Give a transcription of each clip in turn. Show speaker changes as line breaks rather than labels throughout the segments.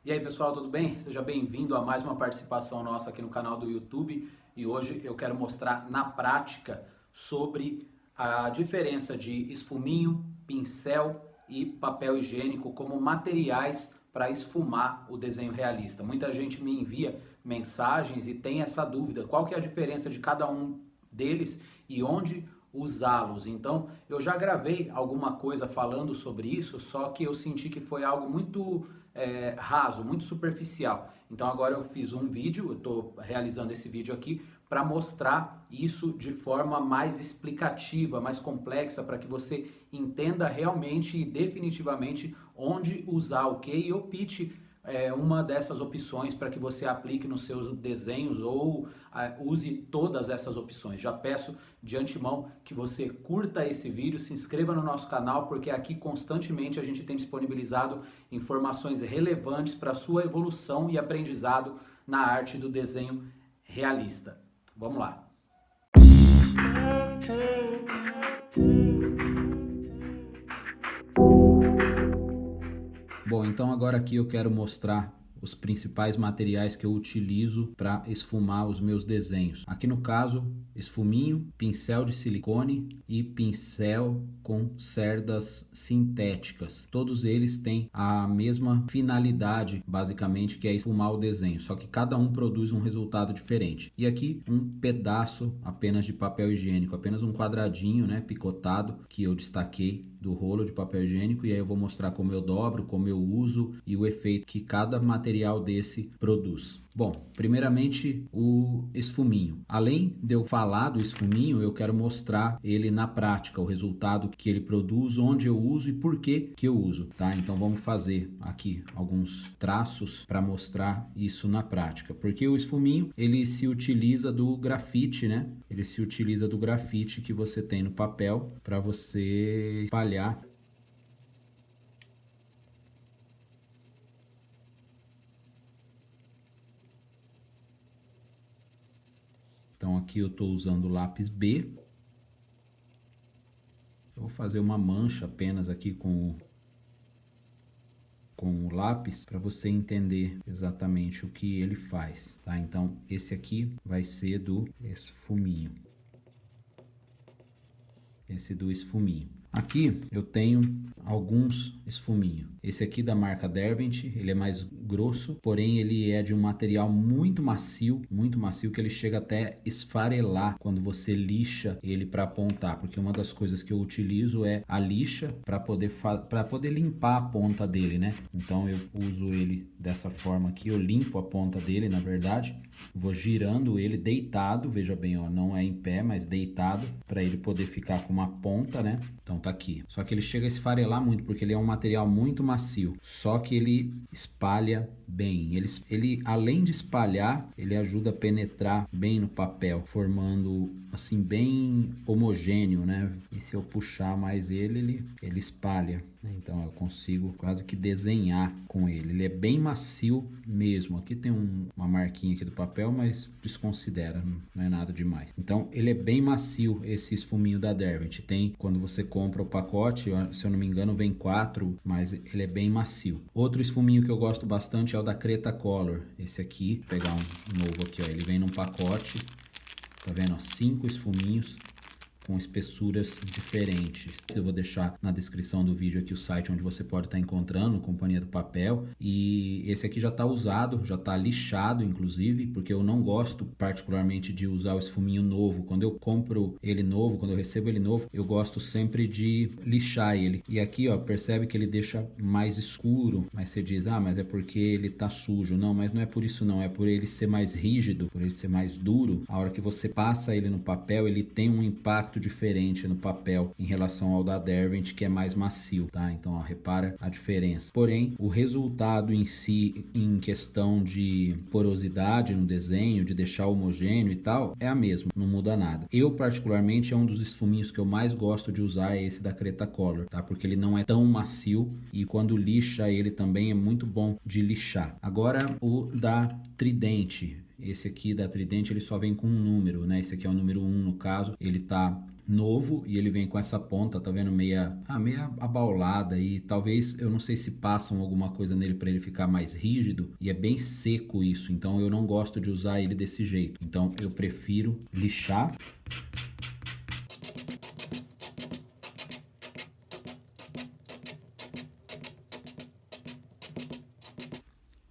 E aí pessoal, tudo bem? Seja bem-vindo a mais uma participação nossa aqui no canal do YouTube. E hoje eu quero mostrar na prática sobre a diferença de esfuminho, pincel e papel higiênico como materiais para esfumar o desenho realista. Muita gente me envia mensagens e tem essa dúvida, qual que é a diferença de cada um deles e onde usá-los. Então, eu já gravei alguma coisa falando sobre isso, só que eu senti que foi algo muito raso, muito superficial. Então agora eu fiz um vídeo, eu estou realizando esse vídeo aqui para mostrar isso de forma mais explicativa, mais complexa, para que você entenda realmente e definitivamente onde usar o que e opte uma dessas opções para que você aplique nos seus desenhos ou use todas essas opções. Já peço de antemão que você curta esse vídeo, se inscreva no nosso canal, porque aqui constantemente a gente tem disponibilizado informações relevantes para a sua evolução e aprendizado na arte do desenho realista. Vamos lá! Bom, então agora aqui eu quero mostrar os principais materiais que eu utilizo para esfumar os meus desenhos. Aqui no caso, esfuminho, pincel de silicone e pincel com cerdas sintéticas. Todos eles têm a mesma finalidade, basicamente, que é esfumar o desenho, só que cada um produz um resultado diferente. E aqui um pedaço apenas de papel higiênico, apenas um quadradinho, né, picotado, que eu destaquei do rolo de papel higiênico, e aí eu vou mostrar como eu dobro, como eu uso e o efeito que cada material desse produz. Bom, primeiramente o esfuminho. Além de eu falar do esfuminho, eu quero mostrar ele na prática, o resultado que ele produz, onde eu uso e por que eu uso, tá? Então vamos fazer aqui alguns traços para mostrar isso na prática. Porque o esfuminho, ele se utiliza do grafite, né? Ele se utiliza do grafite que você tem no papel para você espalhar . Então aqui eu estou usando o lápis B. Eu vou fazer uma mancha apenas aqui com o lápis para você entender exatamente o que ele faz, tá? Então esse aqui vai ser do esfuminho. Esse do esfuminho. Aqui eu tenho alguns esfuminhos. Esse aqui da marca Derwent, ele é mais grosso, porém ele é de um material muito macio, que ele chega até esfarelar quando você lixa ele para apontar, porque uma das coisas que eu utilizo é a lixa para poder limpar a ponta dele, né? Então eu uso ele dessa forma aqui, eu limpo a ponta dele, na verdade, vou girando ele deitado, veja bem, ó, não é em pé, mas deitado, para ele poder ficar com uma ponta, né? Então tá aqui. Só que ele chega a esfarelar muito, porque ele é um material muito macio. Só que ele espalha bem. Ele além de espalhar, ele ajuda a penetrar bem no papel, formando assim bem homogêneo, né? E se eu puxar mais ele espalha. Então eu consigo quase que desenhar com ele. Ele é bem macio mesmo. Aqui tem uma marquinha aqui do papel, mas desconsidera, não é nada demais. Então ele é bem macio, esse esfuminho da Derwent. Tem, quando você compra o pacote, se eu não me engano, vem 4, mas ele é bem macio. Outro esfuminho que eu gosto bastante é o da Cretacolor. Esse aqui, vou pegar um novo aqui, ó. Ele vem num pacote, tá vendo? Ó, 5 esfuminhos com espessuras diferentes. Eu vou deixar na descrição do vídeo aqui o site onde você pode estar encontrando, Companhia do Papel. E esse aqui já está usado, já está lixado, inclusive, porque eu não gosto particularmente de usar o esfuminho novo. Quando eu compro ele novo, quando eu recebo ele novo, eu gosto sempre de lixar ele. E aqui, ó, percebe que ele deixa mais escuro, mas você diz, ah, mas é porque ele tá sujo. Não, mas não é por isso não, é por ele ser mais rígido, por ele ser mais duro. A hora que você passa ele no papel, ele tem um impacto diferente no papel em relação ao da Derwent, que é mais macio, tá? Então, ó, repara a diferença. Porém, o resultado em si, em questão de porosidade no desenho, de deixar homogêneo e tal, é a mesma, não muda nada. Eu, particularmente, é um dos esfuminhos que eu mais gosto de usar, é esse da Cretacolor, tá? Porque ele não é tão macio e quando lixa ele também é muito bom de lixar. Agora, o da Trident. Esse aqui da Trident, ele só vem com um número, né? Esse aqui é o número 1 no caso, ele tá novo e ele vem com essa ponta, tá vendo? Meia abaulada e talvez, eu não sei se passam alguma coisa nele para ele ficar mais rígido e é bem seco isso, então eu não gosto de usar ele desse jeito. Então eu prefiro lixar.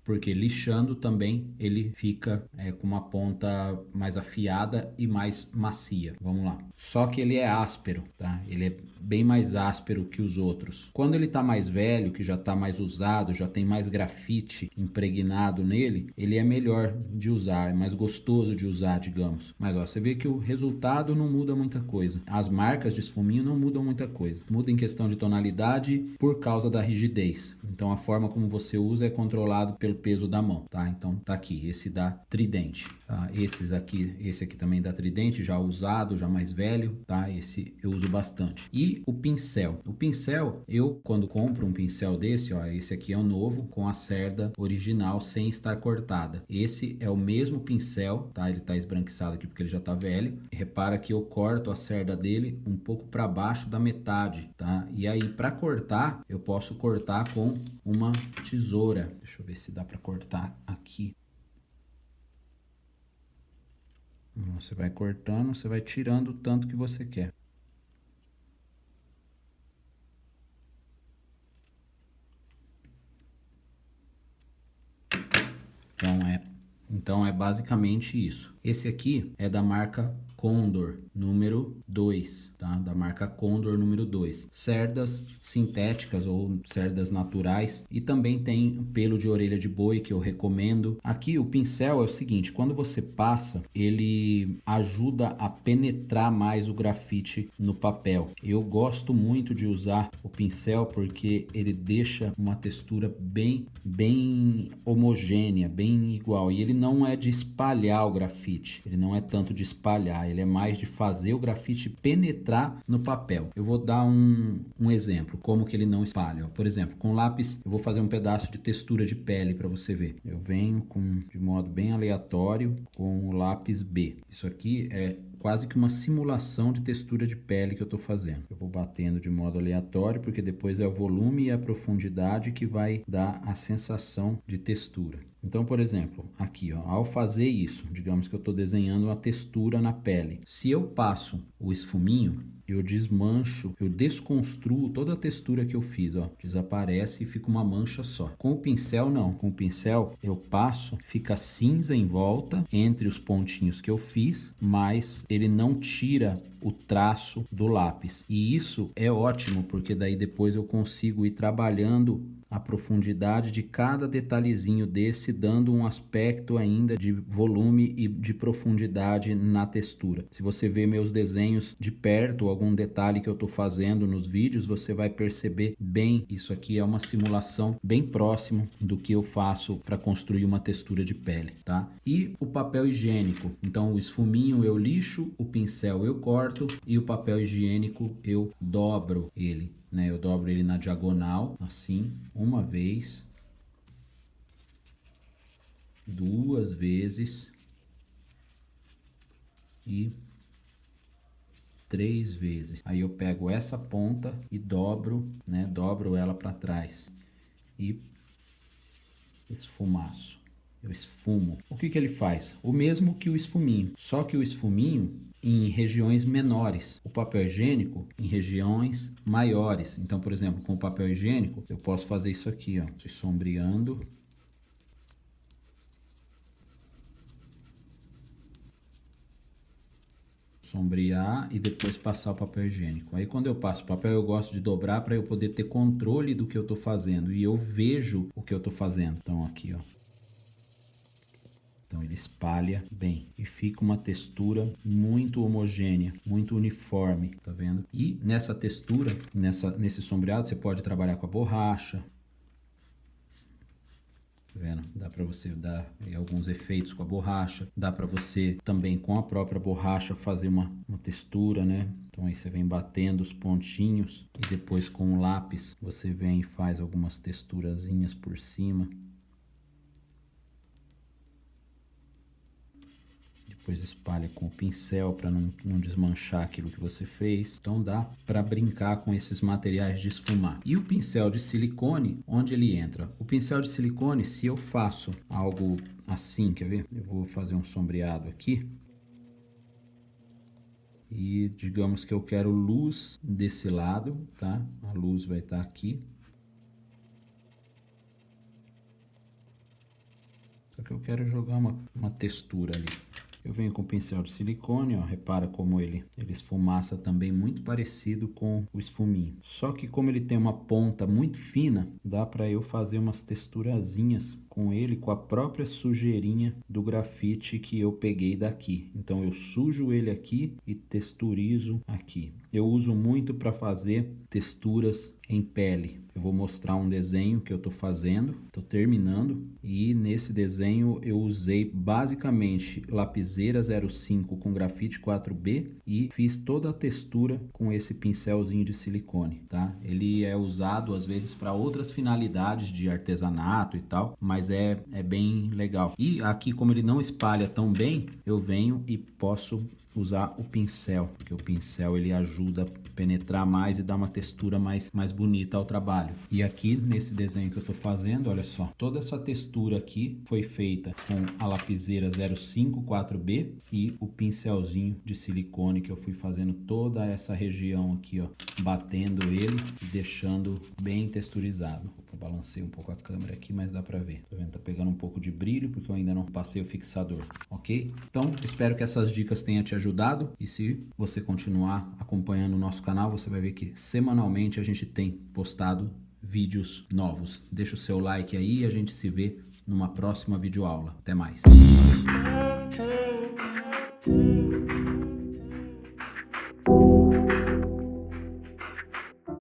Porque lixando também ele fica com uma ponta mais afiada e mais macia. Vamos lá. Só que ele é áspero, tá? Ele é bem mais áspero que os outros. Quando ele tá mais velho, que já tá mais usado, já tem mais grafite impregnado nele, ele é melhor de usar, é mais gostoso de usar, digamos. Mas ó, você vê que o resultado não muda muita coisa. As marcas de esfuminho não mudam muita coisa. Muda em questão de tonalidade por causa da rigidez. Então a forma como você usa é controlado pelo peso da mão, tá? Então tá aqui, esse dá tridente. Esse aqui também dá tridente, já usado, já mais velho, tá? Esse eu uso bastante. E o pincel. O pincel, eu quando compro um pincel desse, ó, esse aqui é o novo, com a cerda original, sem estar cortada. Esse é o mesmo pincel, tá? Ele tá esbranquiçado aqui porque ele já tá velho. Repara que eu corto a cerda dele um pouco para baixo da metade, tá? E aí, para cortar, eu posso cortar com uma tesoura. Deixa eu ver se dá para cortar aqui. Você vai cortando, você vai tirando o tanto que você quer. Então é basicamente isso. Esse aqui é da marca Condor número 2, tá? Da marca Condor número 2. Cerdas sintéticas ou cerdas naturais e também tem pelo de orelha de boi que eu recomendo. Aqui o pincel é o seguinte, quando você passa, ele ajuda a penetrar mais o grafite no papel. Eu gosto muito de usar o pincel porque ele deixa uma textura bem homogênea, bem igual. E ele não é de espalhar o grafite, ele não é tanto de espalhar, ele é mais de fazer o grafite penetrar no papel. Eu vou dar um exemplo, como que ele não espalha. Por exemplo, com lápis, eu vou fazer um pedaço de textura de pele para você ver. Eu venho de modo bem aleatório com o lápis B. Isso aqui é quase que uma simulação de textura de pele que eu estou fazendo. Eu vou batendo de modo aleatório, porque depois é o volume e a profundidade que vai dar a sensação de textura. Então, por exemplo, aqui, ó, ao fazer isso, digamos que eu estou desenhando uma textura na pele. Se eu passo o esfuminho, eu desmancho, eu desconstruo toda a textura que eu fiz, ó, desaparece e fica uma mancha só. Com o pincel não, com o pincel eu passo, fica cinza em volta entre os pontinhos que eu fiz, mas ele não tira o traço do lápis. E isso é ótimo, porque daí depois eu consigo ir trabalhando a profundidade de cada detalhezinho desse, dando um aspecto ainda de volume e de profundidade na textura. Se você ver meus desenhos de perto, algum detalhe que eu estou fazendo nos vídeos, você vai perceber bem. Isso aqui é uma simulação bem próximo do que eu faço para construir uma textura de pele, tá? E o papel higiênico. Então o esfuminho eu lixo, o pincel eu corto e o papel higiênico eu dobro ele. Eu dobro ele na diagonal, assim, uma vez, duas vezes e três vezes. Aí eu pego essa ponta e dobro, dobro ela para trás e esfumaço. Eu esfumo. O que ele faz? O mesmo que o esfuminho, só que o esfuminho em regiões menores, o papel higiênico em regiões maiores. Então, por exemplo, com o papel higiênico, eu posso fazer isso aqui, ó, sombreando. Sombrear e depois passar o papel higiênico. Aí quando eu passo o papel, eu gosto de dobrar para eu poder ter controle do que eu estou fazendo e eu vejo o que eu estou fazendo. Então aqui, ó. Então ele espalha bem e fica uma textura muito homogênea, muito uniforme, tá vendo? E nessa textura, nesse sombreado, você pode trabalhar com a borracha. Tá vendo? Dá para você dar alguns efeitos com a borracha. Dá para você também com a própria borracha fazer uma textura, né? Então aí você vem batendo os pontinhos e depois com o lápis você vem e faz algumas texturazinhas por cima. depois espalha com o pincel para não desmanchar aquilo que você fez. Então dá para brincar com esses materiais de esfumar. E o pincel de silicone, onde ele entra? O pincel de silicone, se eu faço algo assim, quer ver? Eu vou fazer um sombreado aqui. E digamos que eu quero luz desse lado, tá? A luz vai estar aqui. Só que eu quero jogar uma textura ali. Eu venho com o pincel de silicone, ó, repara como ele esfumaça também muito parecido com o esfuminho. Só que como ele tem uma ponta muito fina, dá para eu fazer umas texturazinhas com ele, com a própria sujeirinha do grafite que eu peguei daqui. Então eu sujo ele aqui e texturizo aqui. Eu uso muito para fazer texturas em pele. Eu vou mostrar um desenho que eu estou fazendo, estou terminando, e nesse desenho eu usei basicamente lapiseira 05 com grafite 4B e fiz toda a textura com esse pincelzinho de silicone, tá? Ele é usado às vezes para outras finalidades de artesanato e tal, mas é bem legal. E aqui, como ele não espalha tão bem, eu venho e posso usar o pincel, porque o pincel ele ajuda a penetrar mais e dar uma textura mais bonita ao trabalho. E aqui nesse desenho que eu estou fazendo, olha só, toda essa textura aqui foi feita com a lapiseira 05 4B e o pincelzinho de silicone que eu fui fazendo toda essa região aqui, ó, batendo ele e deixando bem texturizado. Eu balancei um pouco a câmera aqui, mas dá pra ver. Tá vendo? Tá pegando um pouco de brilho, porque eu ainda não passei o fixador, ok? Então, espero que essas dicas tenham te ajudado. E se você continuar acompanhando o nosso canal, você vai ver que semanalmente a gente tem postado vídeos novos. Deixa o seu like aí e a gente se vê numa próxima videoaula. Até mais!